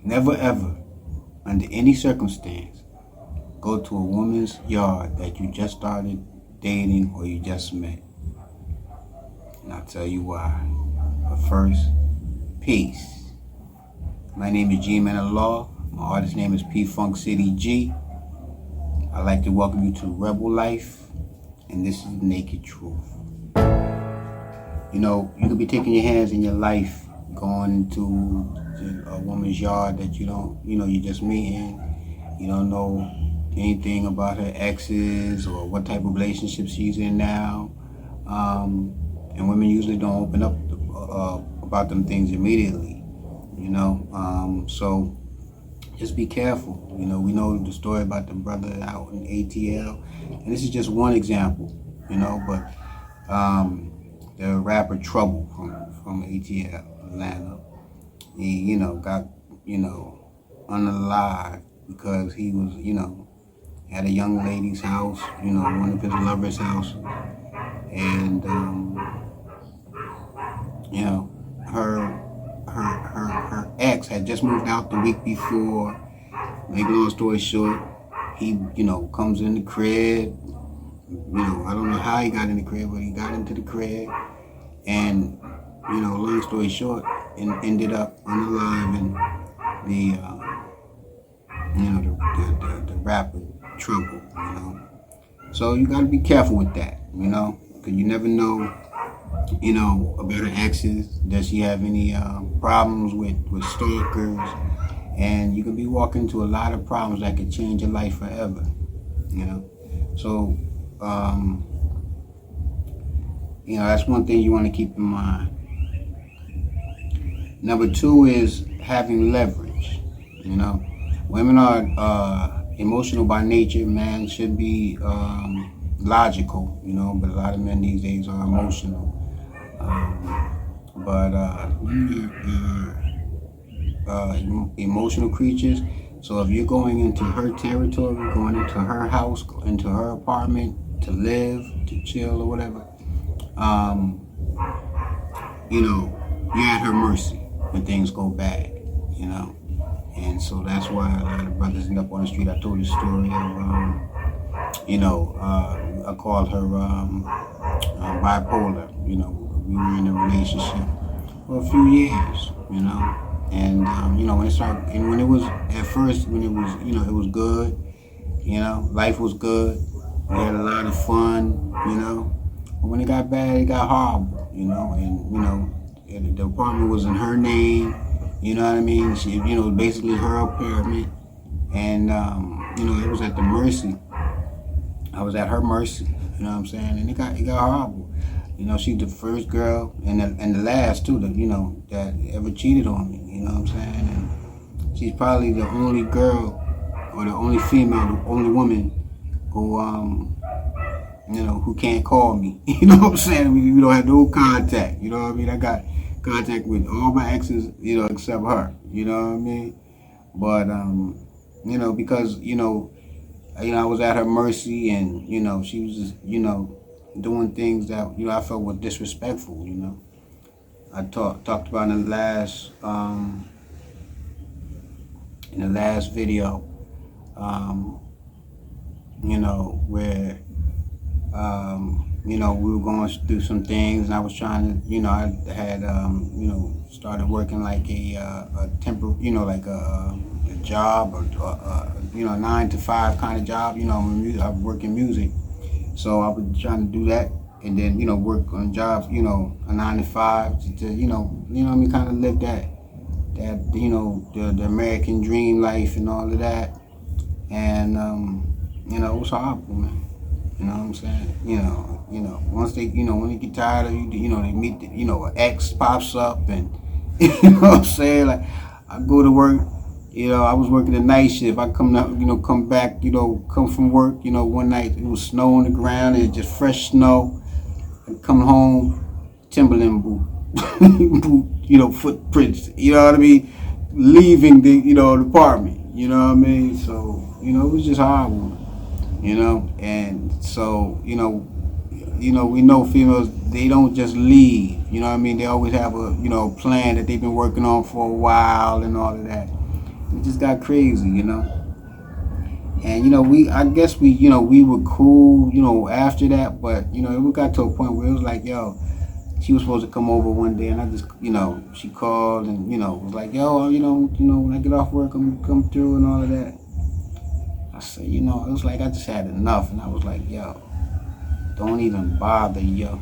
Never ever, under any circumstance, go to a woman's yard that you just started dating or you just met. And I'll tell you why. But first, peace. My name is G Man of Law. My artist name is P Funk City G. I'd like to welcome you to Rebel Life, and this is Naked Truth. You know, you could be taking your hands in your life, going into a woman's yard that you just meeting. You don't know anything about her exes or what type of relationship she's in now. And women usually don't open up about them things immediately, so just be careful. We know the story about the brother out in ATL, and this is just one example, but the rapper Trouble from ATL, Atlanta, he, got, unalive because he was, at a young lady's house, one of his lovers' house, and, her ex had just moved out the week before. Make long story short, he, comes in the crib. I don't know how he got in the crib, but he got into the crib, and, long story short, ended up unaliving the rapper Trouble, So you gotta be careful with that, because you never know, about her exes. Does she have any problems with stalkers? And you could be walking into a lot of problems that could change your life forever, So, that's one thing you want to keep in mind. Number two is having leverage. Women are emotional by nature. Man should be logical, but a lot of men these days are emotional. Emotional creatures. So if you're going into her territory, going into her house, into her apartment to live, to chill or whatever, you're at her mercy when things go bad, And so that's why a lot of brothers end up on the street. I told you the story of, I called her bipolar. We were in a relationship for a few years, And when it started, and when it was at first, when it was, it was good, life was good. We had a lot of fun, But when it got bad, it got horrible, And the apartment was in her name, you know what I mean? She, basically her apartment, and it was at the mercy. I was at her mercy, you know what I'm saying? And it got horrible. She's the first girl and the last too that ever cheated on me, you know what I'm saying? And she's probably the only girl or the only female, the only woman who who can't call me. You know what I'm saying? We don't have no contact, you know what I mean? I got contact with all my exes, except her, you know what I mean? But because I was at her mercy, and she was just doing things that I felt were disrespectful. I talked about in the last video, where we were going through some things, and I was trying to, I had started working like a temporary, like a job, or 9 to 5 kind of job. I work in music. So I was trying to do that, and then work on jobs, a 9 to 5 to kind of live that the American dream life and all of that, and it was horrible, man. You know what I'm saying? Once they, when they get tired of you, they meet, an ex pops up, and you know what I'm saying? Like, I go to work. I was working the night shift. I come back, come from work, one night it was snow on the ground, it was just fresh snow. I come home, Timberland boot, footprints, you know what I mean? Leaving the apartment, you know what I mean? So, it was just horrible, and so, we know females, they don't just leave, you know what I mean? They always have a, plan that they've been working on for a while and all of that. just got crazy, you know. And I guess we were cool, after that. But it got to a point where it was like, yo, she was supposed to come over one day, and I just, she called and was like, yo, when I get off work, I'm gonna come through and all of that. I said, it was like I just had enough, and I was like, yo, don't even bother, yo.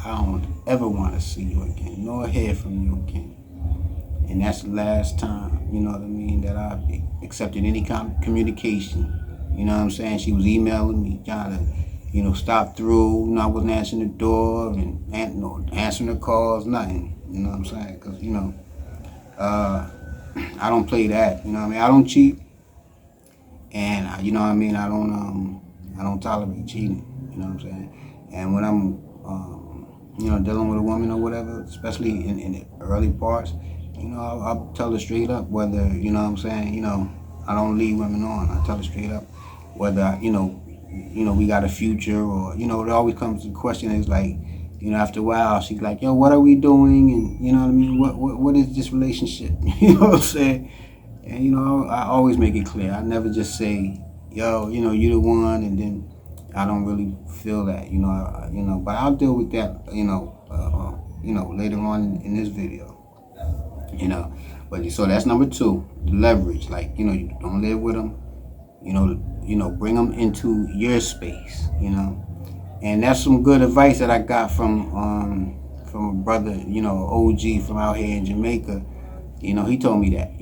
I don't ever want to see you again, nor hear from you again. And that's the last time, you know what I mean, that I accepted any kind of communication. You know what I'm saying? She was emailing me, trying to, stop through. I wasn't answering the door and answering the calls, nothing. You know what I'm saying? Because, I don't play that. You know what I mean? I don't cheat. And, you know what I mean? I don't tolerate cheating. You know what I'm saying? And when I'm, dealing with a woman or whatever, especially in the early parts, I'll tell her straight up whether, what I'm saying, I don't lead women on. I tell her straight up whether, we got a future or, it always comes to the question is like, after a while, she's like, yo, what are we doing? And, you know what I mean? What is this relationship? You know what I'm saying? And, I always make it clear. I never just say, yo, you're the one, and then I don't really feel that, but I'll deal with that, later on in this video. But so that's number 2, leverage. Like, you don't live with them, bring them into your space, and that's some good advice that I got from a brother, OG from out here in Jamaica. He told me that,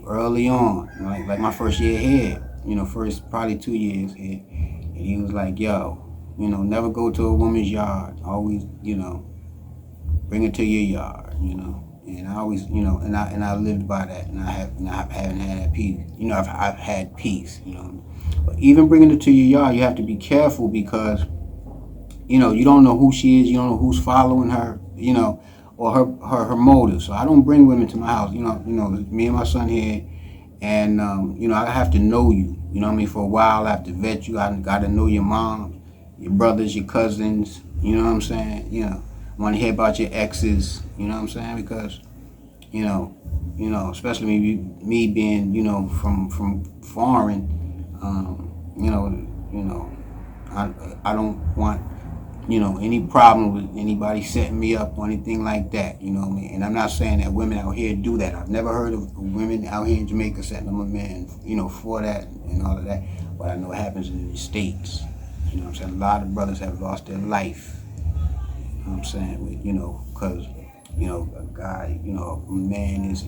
early on, like my first year here, first probably 2 years here, and he was like, yo, never go to a woman's yard, always, bring her to your yard, And I always, and I lived by that, and I haven't had that peace. I've had peace, But even bringing it to your yard, you have to be careful because, you don't know who she is, you don't know who's following her, or her motives. So I don't bring women to my house, me and my son here, and I have to know you, For a while, I have to vet you. I got to know your mom, your brothers, your cousins, you know what I'm saying? I want to hear about your exes, you know what I'm saying? Because, especially me being, from foreign, I don't want, any problem with anybody setting me up or anything like that, you know what I mean? And I'm not saying that women out here do that. I've never heard of women out here in Jamaica setting them up, man, for that and all of that. But I know it happens in the States, you know what I'm saying? A lot of brothers have lost their life. You know what I'm saying? Because, a guy, a man is,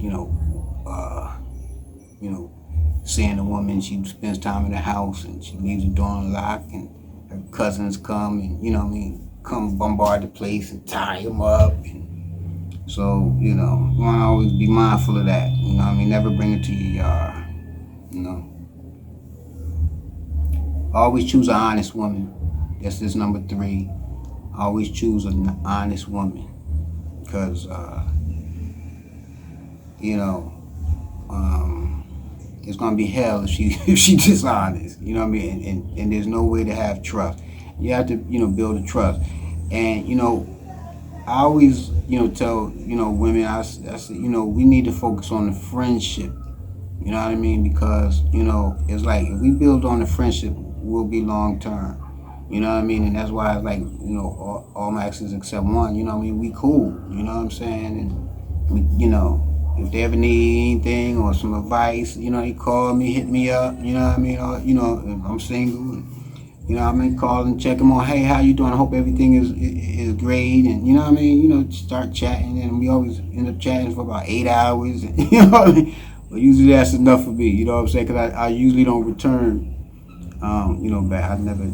seeing a woman, she spends time in the house and she leaves the door unlocked and her cousins come and, come bombard the place and tie him up. And so, you want to always be mindful of that. Never bring it to your yard, Always choose an honest woman. That's this number 3. Always choose an honest woman because, it's going to be hell if she dishonest, you know what I mean? And there's no way to have trust. You have to, build a trust. And, I always, tell, women, I say, we need to focus on the friendship. You know what I mean? Because, it's like if we build on the friendship, we'll be long term. You know what I mean? And that's why it's like, all my exes except one, we cool. You know what I'm saying? And, if they ever need anything or some advice, they call me, hit me up, you know what I mean? Or, if I'm single, call and check them on, hey, how you doing? I hope everything is great. And, you know what I mean? Start chatting. And we always end up chatting for about 8 hours. And, you know what I mean? But usually that's enough for me, you know what I'm saying? Because I usually don't return, back. I never,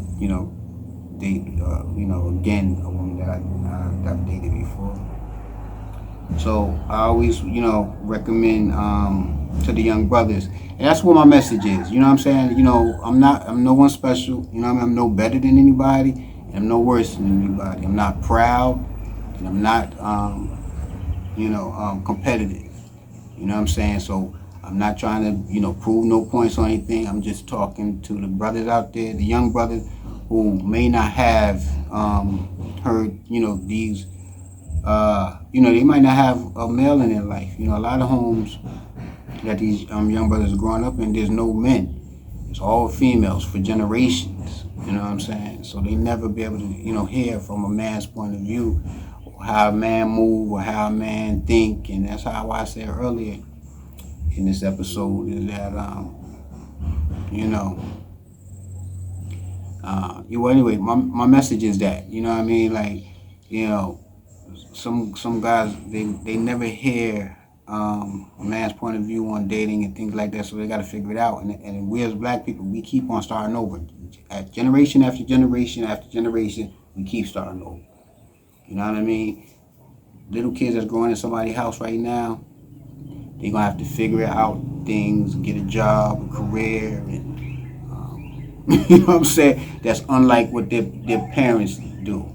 date, again, a woman that I've dated before. So I always, recommend to the young brothers. And that's what my message is. You know what I'm saying? I'm no one special. You know what I mean? I'm no better than anybody. And I'm no worse than anybody. I'm not proud. And I'm not, competitive. You know what I'm saying? So I'm not trying to, prove no points or anything. I'm just talking to the brothers out there, the young brothers who may not have heard, these, they might not have a male in their life. A lot of homes, that these young brothers are growing up in. There's no men. It's all females for generations. You know what I'm saying? So they never be able to, hear from a man's point of view, or how a man move, or how a man think. And that's how I said earlier in this episode is that, well, anyway, my message is that, you know what I mean? Like, some guys, they never hear a man's point of view on dating and things like that, so they got to figure it out. And we as black people, we keep on starting over. At generation after generation after generation, we keep starting over. You know what I mean? Little kids that's growing in somebody's house right now, they're going to have to figure out things, get a job, a career, and you know what I'm saying? That's unlike what their parents do.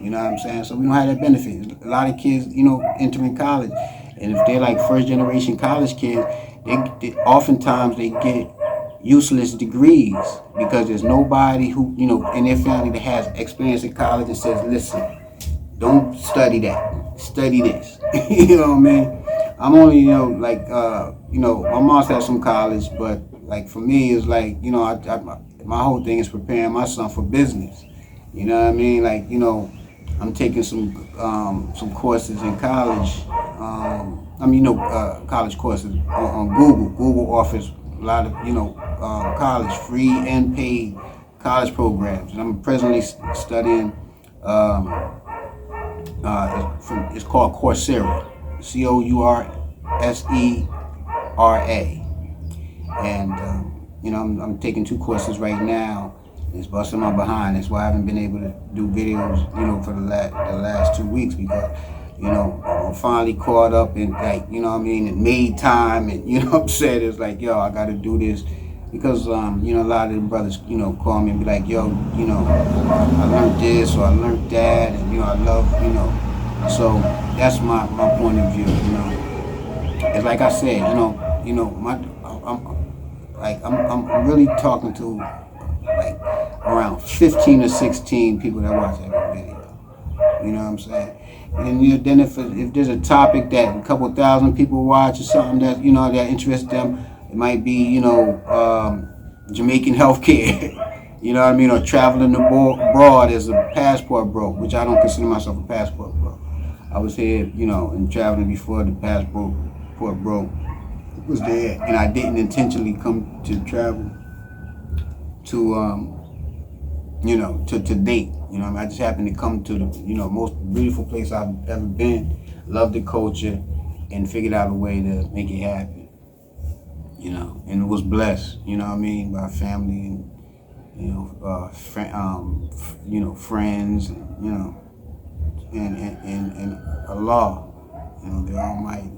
You know what I'm saying? So we don't have that benefit. A lot of kids, entering college, and if they're like first generation college kids, they oftentimes they get useless degrees because there's nobody who, in their family that has experience in college and says, listen, don't study that, study this. You know what I mean? I'm only, my mom's had some college, but like for me, it's like, my whole thing is preparing my son for business. You know what I mean? Like, I'm taking some courses in college. College courses on Google. Google offers a lot of, college, free and paid college programs. And I'm presently studying, it's called Coursera. Coursera. And, I'm taking 2 courses right now. It's busting my behind. That's why I haven't been able to do videos, for the last 2 weeks because, I'm finally caught up in, like, and made time. And, what I'm saying? It's like, yo, I got to do this because, a lot of the brothers, call me and be like, yo, I learned this or I learned that. And, I love, so that's my point of view, It's like I said, I'm really talking to like around 15 or 16 people that watch every video. You know what I'm saying? And then if there's a topic that a couple thousand people watch or something that that interests them, it might be Jamaican healthcare. You know what I mean? Or traveling abroad as a passport bro, which I don't consider myself a passport bro. I was here, and traveling before the passport bro was there, and I didn't intentionally come to travel to to date. I just happened to come to the most beautiful place I've ever been, loved the culture, and figured out a way to make it happen. And it was blessed. By family and friends, and Allah, the Almighty.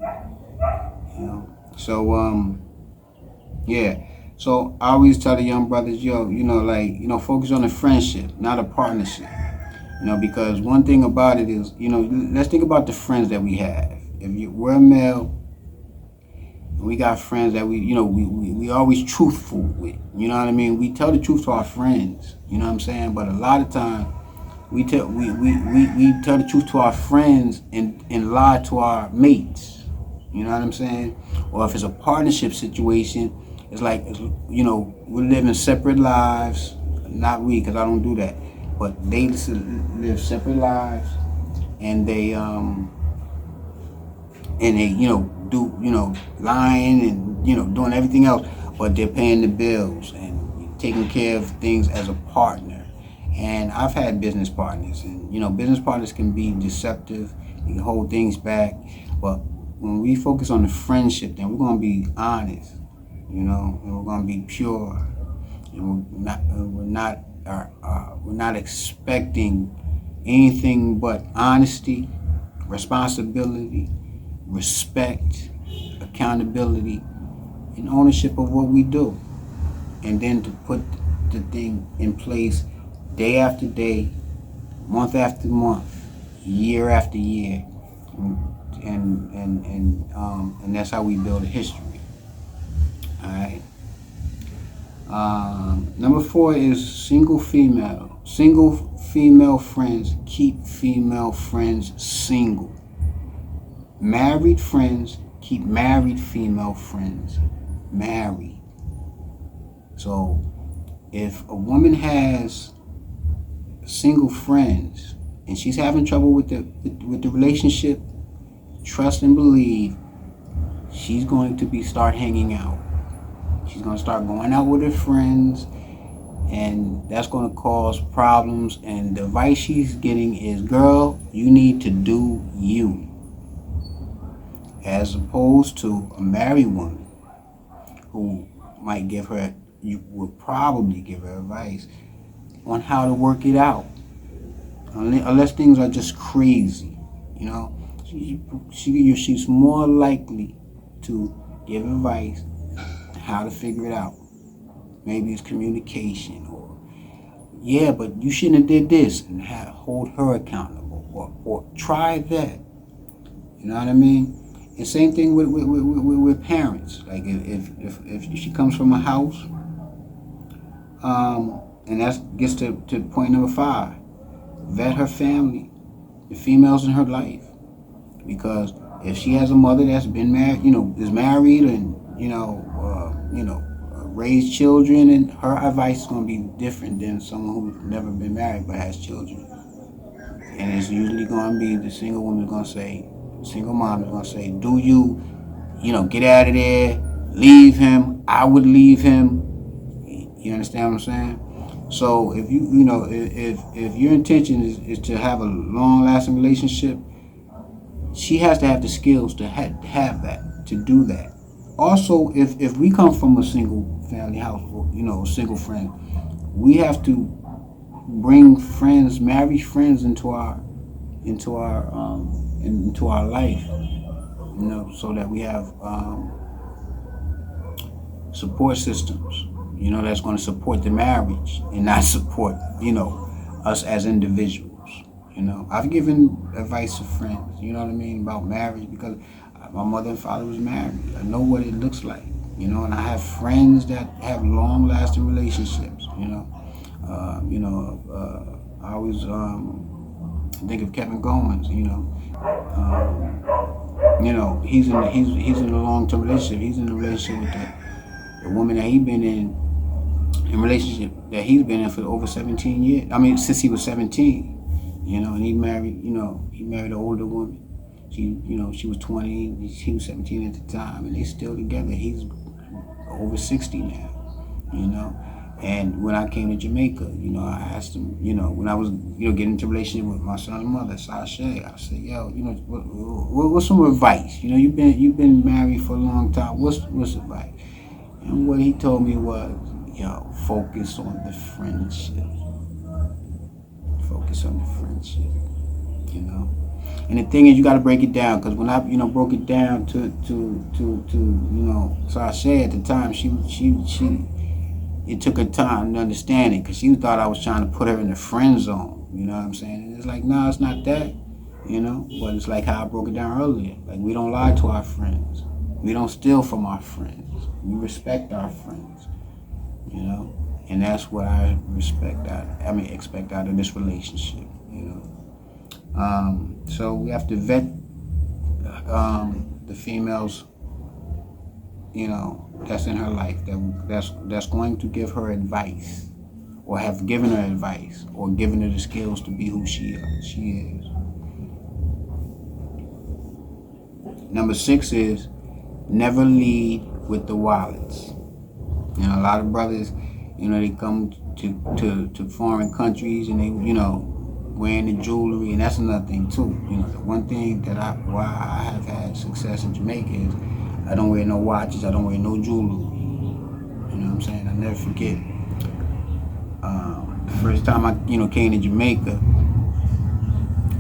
So yeah. So I always tell the young brothers, focus on the friendship, not a partnership. Because one thing about it is, let's think about the friends that we have. If we're male, we got friends that we always truthful with. You know what I mean? We tell the truth to our friends. You know what I'm saying? But a lot of times we tell the truth to our friends and lie to our mates. You know what I'm saying? Or if it's a partnership situation, it's like, we're living separate lives. Not we, because I don't do that. But they live separate lives, and they do, lying and, doing everything else. But they're paying the bills and taking care of things as a partner. And I've had business partners, and, business partners can be deceptive. You can hold things back. But when we focus on the friendship, then we're going to be honest. And we're going to be pure, and we're not expecting anything but honesty, responsibility, respect, accountability, and ownership of what we do, and then to put the thing in place day after day, month after month, year after year, and that's how we build a history. All right. Number 4 is single female. Single female friends keep female friends single. Married friends keep married female friends married. So if a woman has single friends and she's having trouble with the relationship, trust and believe she's going to start hanging out. She's going to start going out with her friends, and that's going to cause problems. And the advice she's getting is, girl, you need to do you, as opposed to a married woman who might give her, you would probably give her advice on how to work it out, unless things are just crazy. She's more likely to give advice how to figure it out. Maybe it's communication, or yeah, but you shouldn't have did this, and hold her accountable, or try that. You know what I mean? And same thing with parents. Like if she comes from a house, and that gets to point number 5. Vet her family, the females in her life, because if she has a mother that's been married, is married, and raised children, and her advice is going to be different than someone who's never been married but has children. And it's usually going to be the single woman's going to say, single mom is going to say, do you, get out of there, leave him. I would leave him. You understand what I'm saying? So if if your intention is to have a long-lasting relationship, she has to have the skills to have that, to do that. Also, if we come from a single family house, a single friend, we have to bring friends, married friends, into our life, so that we have support systems, that's going to support the marriage and not support, us as individuals. I've given advice to friends, what I mean, about marriage, because my mother and father was married. I know what it looks like, and I have friends that have long-lasting relationships. I always think of Kevin Goins. He's in a long-term relationship. He's in a relationship with the woman that he's been in relationship that he's been in for over 17 years. I mean, since he was 17. And he married an older woman. She was 20, he was 17 at the time, and they're still together. He's over 60 now, And when I came to Jamaica, I asked him, when I was, getting into a relationship with my son's mother, Sasha, I said, yo, what's some advice? You've been married for a long time. What's advice? And what he told me was, focus on the friendship. Focus on the friendship, And the thing is, you got to break it down, because when I, broke it down to Sasha at the time, it took her time to understand it, because she thought I was trying to put her in the friend zone. You know what I'm saying? And it's like, no, it's not that. But it's like how I broke it down earlier. Like, we don't lie to our friends. We don't steal from our friends. We respect our friends. And that's what I expect out of this relationship. So we have to vet the females, that's in her life, that's going to give her advice, or have given her advice, or given her the skills to be who she is. Number 6 is never lead with the wallets. A lot of brothers, they come to foreign countries, and they, wearing the jewelry, and that's another thing too. The one thing that why I have had success in Jamaica is I don't wear no watches, I don't wear no jewelry. You know what I'm saying? I never forget. The first time I, came to Jamaica,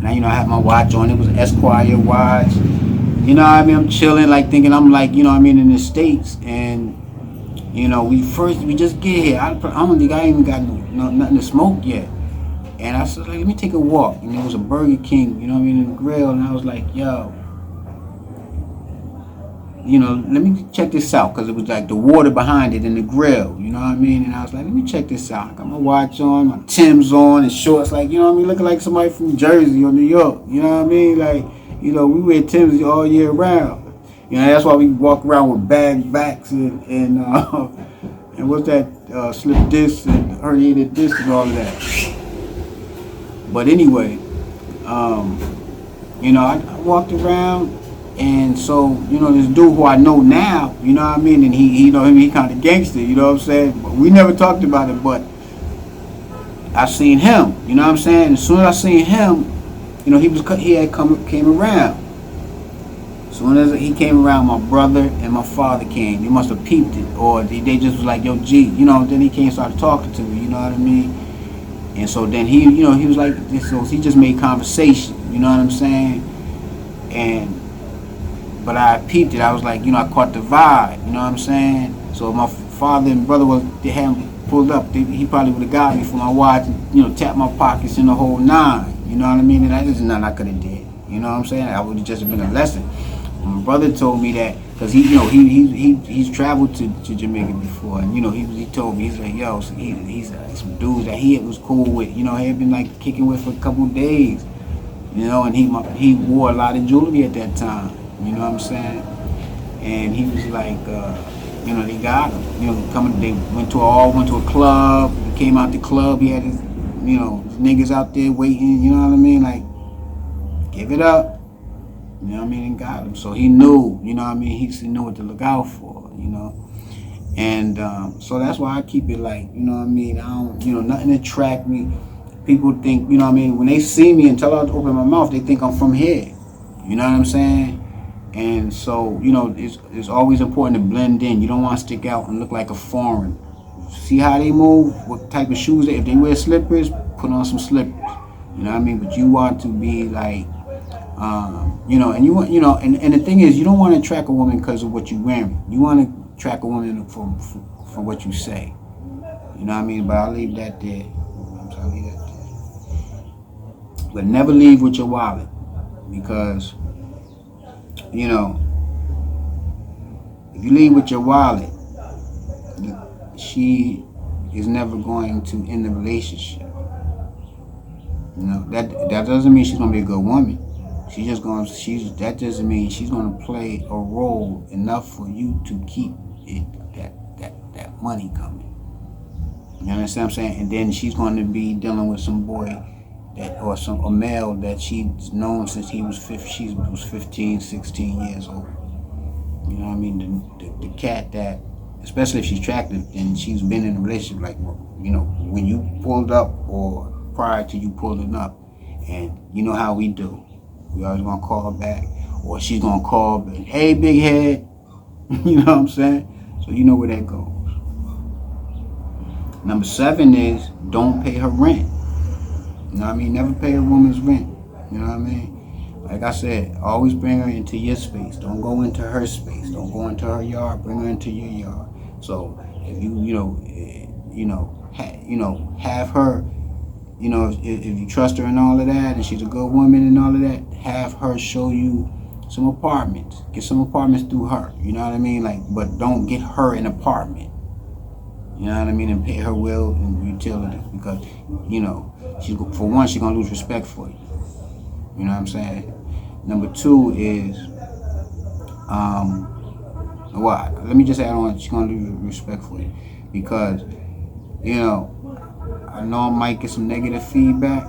now, I had my watch on. It was an Esquire watch. I'm chilling, like thinking I'm like, in the States, and we just get here. I don't think I even got nothing to smoke yet. And I said, let me take a walk. And there was a Burger King, in the grill. And I was like, yo, let me check this out. Because it was like the water behind it in the grill, And I was like, let me check this out. I got my watch on, my Tim's on, and shorts, like, looking like somebody from Jersey or New York. Like, we wear Tim's all year round. You know, that's why we walk around with bag backs and what's that, slip disc and herniated disc and all of that. But anyway, um, I walked around, and so this dude who I know now, you know what I mean, and he kind of gangster, you know what I'm saying. But we never talked about it, but I seen him, you know what I'm saying. As soon as I seen him, he had came around. As soon as he came around, my brother and my father came. They must have peeped it, or they just was like, "Yo, G," Then he came and started talking to me, you know what I mean. And so then he was like, so he just made conversation, you know what I'm saying. But I peeped it. I was like, I caught the vibe, you know what I'm saying. So my father and brother they hadn't pulled up. He probably would have got me for my watch, and, tapped my pockets in the whole nine, you know what I mean. And that is nothing I could have did, you know what I'm saying. I would have just been a lesson. My brother told me that because he's traveled to Jamaica before, and he told me, he's like, yo, so he's some dudes that he was cool with, he had been like kicking with for a couple of days, and he wore a lot of jewelry at that time, you know what I'm saying, and he was like, they got him, they went to a club, he came out the club, he had his niggas out there waiting, you know what I mean, like, give it up. You know what I mean? And got him. So he knew, you know what I mean? He knew what to look out for, And so that's why I keep it like, you know what I mean? I don't, nothing attract me. People think, you know what I mean? When they see me until I open my mouth, they think I'm from here. You know what I'm saying? And so, it's always important to blend in. You don't want to stick out and look like a foreign. See how they move? What type of shoes if they wear slippers, put on some slippers. You know what I mean? But you want to be like, and you want, and the thing is, you don't want to attract a woman because of what you're wearing. You want to attract a woman from what you say. You know what I mean? But I'll leave that there. I'll leave that there. But never leave with your wallet, because, if you leave with your wallet, she is never going to end the relationship. That doesn't mean she's gonna be a good woman. That doesn't mean she's gonna play a role enough for you to keep that money coming. You understand what I'm saying? And then she's going to be dealing with some boy a male that she's known since she was 15, 16 years old. You know what I mean? The cat that, especially if she's attractive, then she's been in a relationship like, when you pulled up or prior to you pulling up, and you know how we do. We always gonna call her back, or she's gonna call back, hey, big head. You know what I'm saying? So you know where that goes. Number 7 is don't pay her rent. You know what I mean? Never pay a woman's rent. You know what I mean? Like I said, always bring her into your space. Don't go into her space. Don't go into her yard. Bring her into your yard. So if have her. If you trust her and all of that, and she's a good woman and all of that, have her show you some apartments. Get some apartments through her. You know what I mean? Like, but don't get her an apartment. You know what I mean? And pay her will and utilities, because, she's gonna lose respect for you. You know what I'm saying? Number 2 is, let me just add on, she's gonna lose respect for you, because, I know I might get some negative feedback.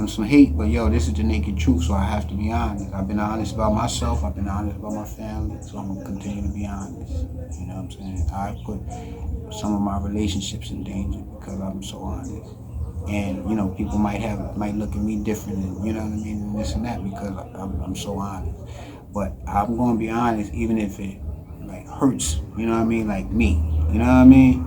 Some hate, but yo, this is the naked truth, so I have to be honest. I've been honest about myself, I've been honest about my family, so I'm gonna continue to be honest. You know what I'm saying? I put some of my relationships in danger because I'm so honest. And, people might look at me different, and you know what I mean, and this and that, because I'm so honest. But I'm gonna be honest even if it like hurts, you know what I mean, like me. You know what I mean?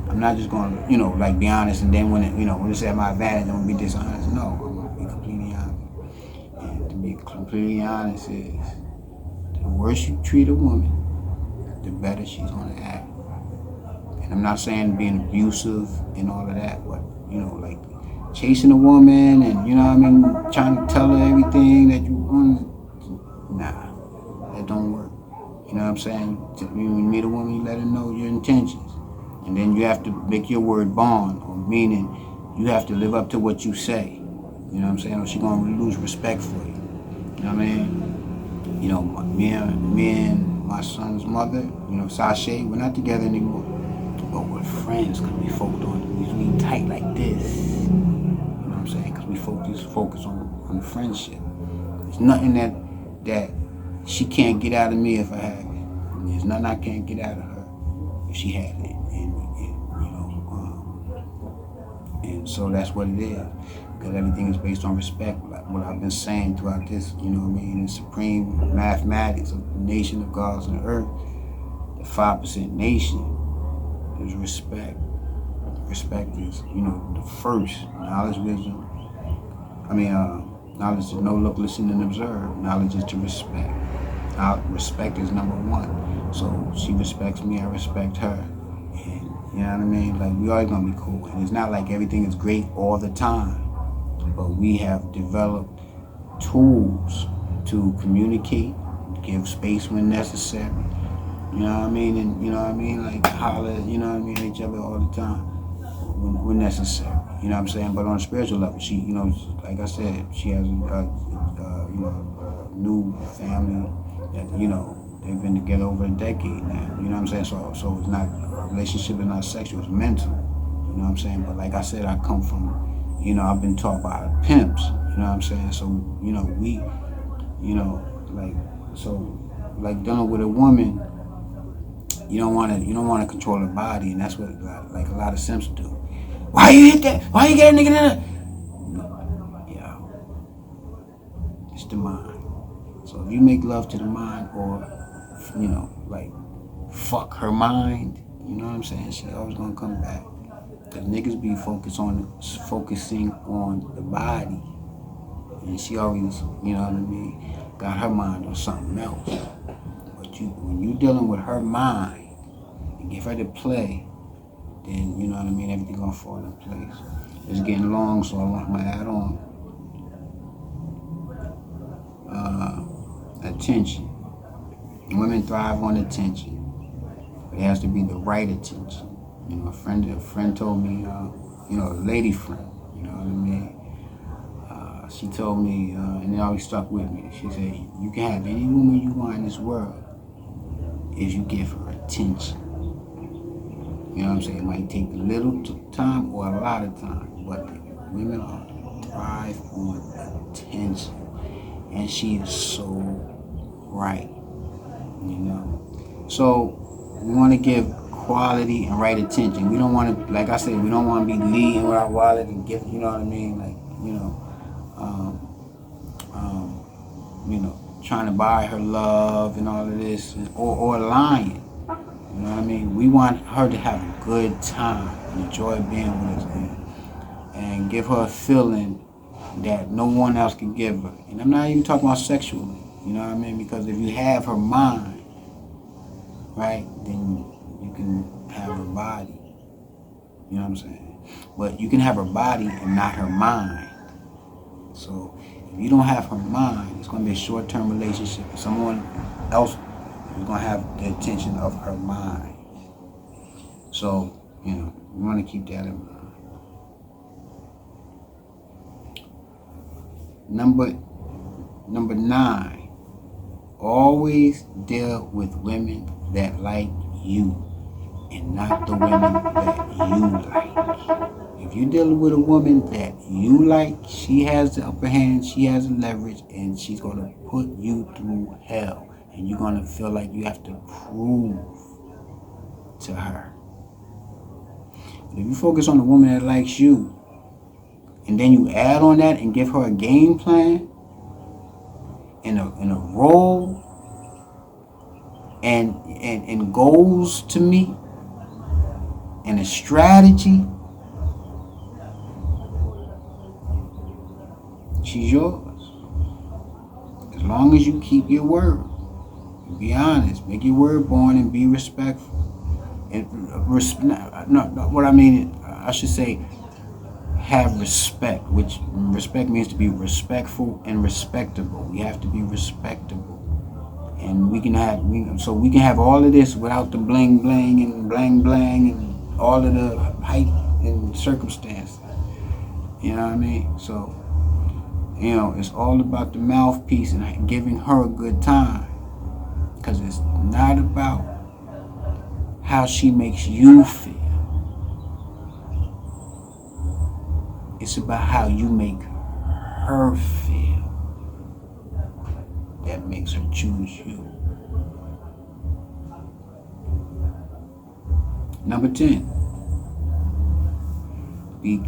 I'm not just going to, be honest, and then when it's at my advantage, I'm going to be dishonest. No, I'm going to be completely honest. And to be completely honest is, the worse you treat a woman, the better she's going to act. And I'm not saying being abusive and all of that, but, like chasing a woman and, trying to tell her everything that you want. Nah, that don't work. You know what I'm saying? When you meet a woman, you let her know your intentions. And then you have to make your word bond, or meaning you have to live up to what you say. You know what I'm saying? Or she's going to lose respect for you. You know what I mean? Me and my son's mother, Sashay, we're not together anymore. But we're friends because we we tight like this. You know what I'm saying? Because we focus on friendship. There's nothing that she can't get out of me if I have it. And there's nothing I can't get out of her if she has it. And so that's what it is. Because everything is based on respect. Like what I've been saying throughout this, the supreme mathematics of the nation of gods and earth, the 5% nation, is respect. Respect is, the first. Knowledge, wisdom. Knowledge is to know, look, listen, and observe. Knowledge is to respect. Respect is number one. So she respects me, I respect her. And you know what I mean? Like, we always gonna be cool. And it's not like everything is great all the time. But we have developed tools to communicate, give space when necessary. You know what I mean? And like holler, at each other all the time when necessary. You know what I'm saying? But on a spiritual level, she, like I said, she has a new family that, they've been together over a decade now. You know what I'm saying? So it's not, a relationship is not sexual, it's mental. You know what I'm saying? But like I said, I come from, I've been taught by pimps. You know what I'm saying? So, we, like dealing with a woman, you don't want to control her body, and that's what like a lot of simps do. Why you hit that? Why you get a nigga in there? Yeah, it's the mind. So if you make love to the mind, or fuck her mind, you know what I'm saying? She always gonna come back. Cause niggas be focusing on the body, and she always, got her mind on something else. But when you dealing with her mind and give her the play, then everything gonna fall into place. It's getting long, so I want to add on attention. Women thrive on attention. It has to be the right attention. A friend told me, a lady friend, you know what I mean? She told me, and it always stuck with me. She said, you can have any woman you want in this world if you give her attention. You know what I'm saying? It might take a little time or a lot of time, but women thrive on attention. And she is so right, So we want to give quality and right attention. We don't want to, like I said, we don't want to be leading with our wallet and give, you know what I mean? Like, trying to buy her love and all of this, or lying. You know what I mean? We want her to have a good time and enjoy being with us, and give her a feeling that no one else can give her. And I'm not even talking about sexually, you know what I mean? Because if you have her mind, right, then you can have her body. You know what I'm saying? But you can have her body and not her mind. So if you don't have her mind, it's going to be a short-term relationship. Someone else is going to have the attention of her mind. So, we want to keep that in mind. Number 9, always deal with women that like you and not the women that you like. If you're dealing with a woman that you like, she has the upper hand, she has the leverage, and she's going to put you through hell. And you're going to feel like you have to prove to her. But if you focus on the woman that likes you, and then you add on that and give her a game plan, and a role, and goals to meet, and a strategy, she's yours. As long as you keep your word. Be honest. Make your word born and be respectful. And what I mean, I should say, have respect, which respect means to be respectful and respectable. We have to be respectable. And we can have all of this without the bling bling and blang blang and all of the hype and circumstance. You know what I mean? So You know, it's all about the mouthpiece and giving her a good time. Because it's not about how she makes you feel. It's about how you make her feel. That makes her choose you. Number 10. Be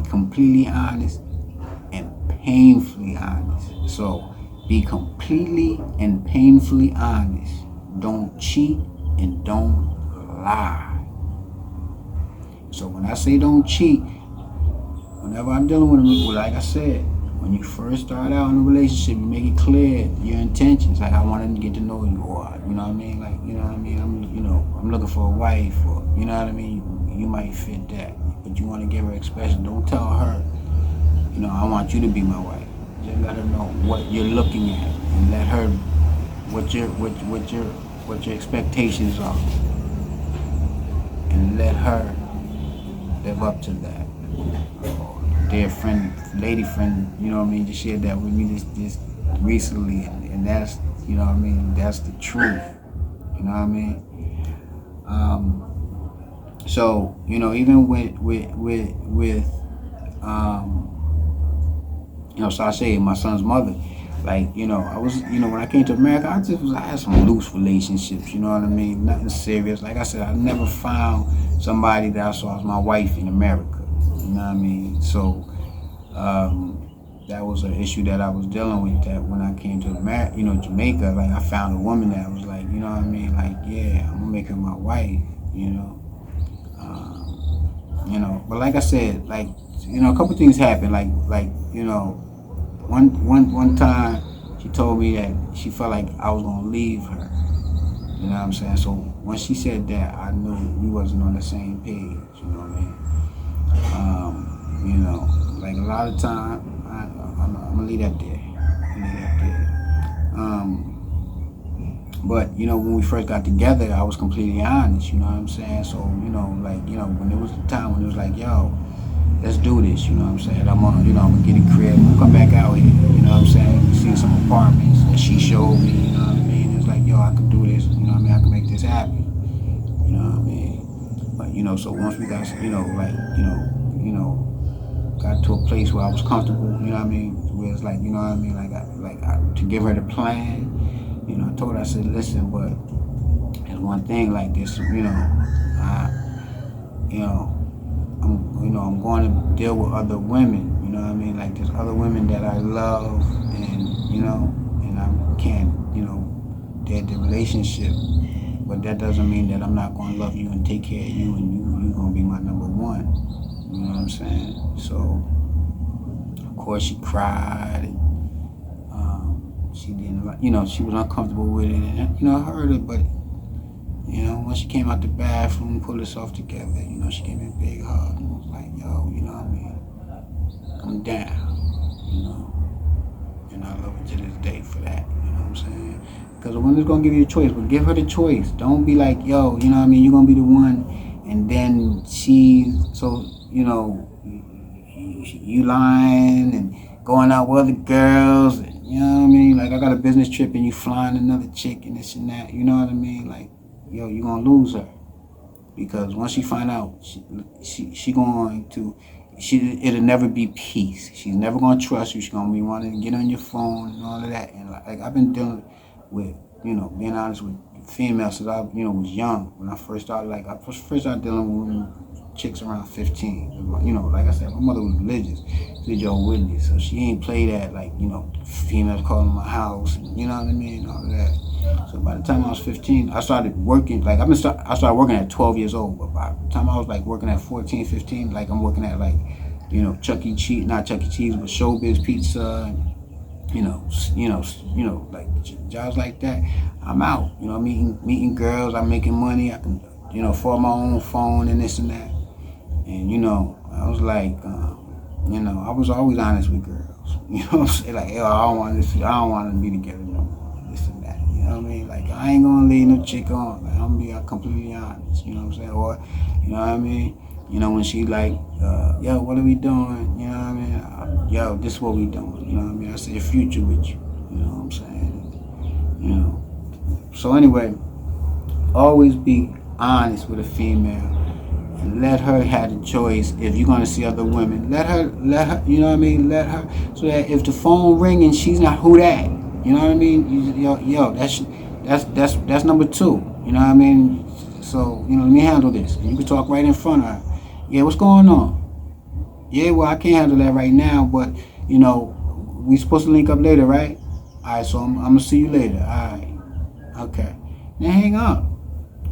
completely honest and painfully honest. So be completely and painfully honest. Don't cheat and don't lie. So when I say don't cheat, whenever I'm dealing with them, like I said, when you first start out in a relationship, you make it clear your intentions. Like, I want to get to know you, or you know what I mean. Like, you know what I mean. I'm looking for a wife, or you know what I mean. You might fit that, but you want to give her expression. Don't tell her, you know, I want you to be my wife. Just let her know what you're looking at, and let her what your expectations are, and let her live up to that. Dear friend, lady friend, you know what I mean, just shared that with me just recently, and that's, you know what I mean, that's the truth. You know what I mean? So, you know, even with you know, so I say my son's mother, like, you know, I was, you know, when I came to America, I had some loose relationships, you know what I mean? Nothing serious. Like I said, I never found somebody that I saw as my wife in America. You know what I mean? So that was an issue that I was dealing with. That when I came to America, you know, Jamaica, like I found a woman that was like, you know what I mean? Like, yeah, I'm gonna make her my wife. You know. You know, but like I said, like, you know, a couple things happened. Like you know, one time she told me that she felt like I was gonna leave her. You know what I'm saying? So when she said that, I knew we wasn't on the same page. You know what I mean? You know, like a lot of time, I'm gonna leave that there. But you know, when we first got together, I was completely honest. You know what I'm saying? So you know, like, you know, when there was a time when it was like, yo, let's do this. You know what I'm saying? I'm gonna get a crib. We'll come back out here. You know what I'm saying? We seen some apartments that she showed me. You know what I mean? It's like, yo, I can do this. You know what I mean? I can make this happen. You know what I mean? But you know, so once we got, you know, like, got to a place where I was comfortable. You know what I mean? Where it's like, you know what I mean? To give her the plan. You know, I told her, I said, listen, but there's one thing like this, you know, I'm going to deal with other women, you know what I mean? Like, there's other women that I love, and, you know, and I can't, you know, dead the relationship, but that doesn't mean that I'm not going to love you and take care of you, and you're going to be my number one, you know what I'm saying? So, of course, she cried, and she didn't, you know, she was uncomfortable with it, and, you know, I heard it, but, you know, when she came out the bathroom, pulled herself together, you know, she gave me a big hug, and was like, yo, you know what I mean, I'm down, you know, and I love her to this day for that, you know what I'm saying? Because a woman's going to give you a choice, but give her the choice. Don't be like, yo, you know what I mean, you're going to be the one, and then she's, so, you know, you lying and going out with other girls, and, you know what I mean? Like, I got a business trip and you flying another chick and this and that. You know what I mean? Like, yo, you gonna lose her, because once she find out, it'll never be peace. She's never gonna trust you. She's gonna be wanting to get on your phone and all of that. And like I've been dealing with, you know, being honest with females since I, you know, was young. When I first started, dealing with chicks around 15. You know, like I said, my mother was religious. She's your witness, so she ain't play that, like, you know, females calling my house, and, you know what I mean, all of that. So by the time I was 15, I started working, like, I started working at 12 years old, but by the time I was, like, working at 14, 15, like, I'm working at, like, you know, not Chuck E. Cheese, but Showbiz Pizza, and, you know, like, jobs like that. I'm out, you know, meeting girls, I'm making money, I can, you know, afford my own phone and this and that. And, you know, I was like, you know, I was always honest with girls. You know what I'm saying? Like, yo, I don't want to be together no more, this and that. You know what I mean? Like, I ain't going to leave no chick on. Like, I'm going to be completely honest. You know what I'm saying? Or, you know what I mean? You know, when she like, yo, what are we doing? You know what I mean? Yo, this is what we doing. You know what I mean? I see a future with you. You know what I'm saying? You know. So anyway, always be honest with a female and let her have the choice. If you're gonna see other women, let her, you know what I mean? Let her, so that if the phone ring and she's not, who that? You know what I mean? Yo, that's number two. You know what I mean? So, you know, let me handle this. And you can talk right in front of her. Yeah, what's going on? Yeah, well, I can't handle that right now, but, you know, we supposed to link up later, right? All right, so I'm going to see you later. All right. Okay. Then hang up.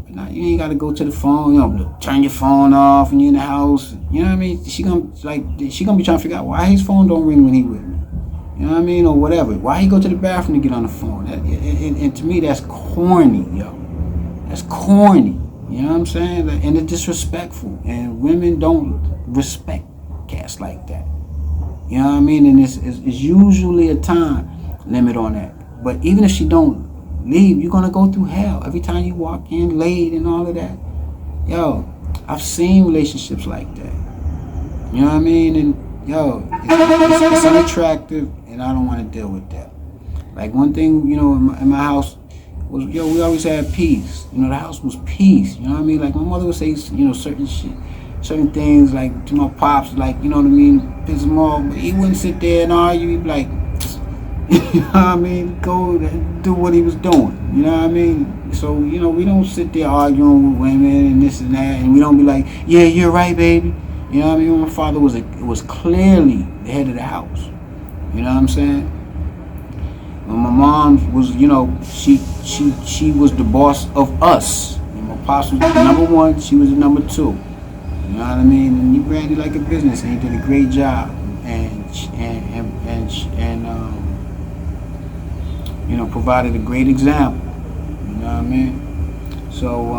Now, you ain't got to go to the phone, you know, turn your phone off and you're in the house. You know what I mean? She gonna be trying to figure out why his phone don't ring when he with me. You know what I mean? Or whatever. Why he go to the bathroom to get on the phone? And to me, that's corny, yo. That's corny. You know what I'm saying? And it's disrespectful. And women don't respect cats like that. You know what I mean? And it's usually a time limit on that. But even if she don't leave, you're going to go through hell. Every time you walk in late and all of that. Yo, I've seen relationships like that. You know what I mean? And, yo, it's unattractive, and I don't want to deal with that. Like, one thing, you know, in my house, was, yo, we always had peace. You know, the house was peace. You know what I mean? Like, my mother would say, you know, certain things, like, to my pops, like, you know what I mean, piss him off. But he wouldn't sit there and argue. He'd be like, you know what I mean, go do what he was doing. You know what I mean? So, you know, we don't sit there arguing with women and this and that, and we don't be like, yeah, you're right, baby. You know what I mean? My father was clearly the head of the house. You know what I'm saying? When my mom was, you know, she was the boss of us. And my pops was the number one, she was the number two. You know what I mean? And he ran it like a business, and he did a great job. And you know, provided a great example. You know what I mean? So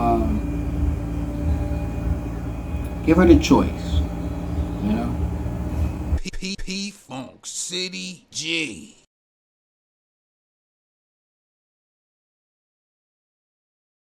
give her the choice. You know. P Funk City G.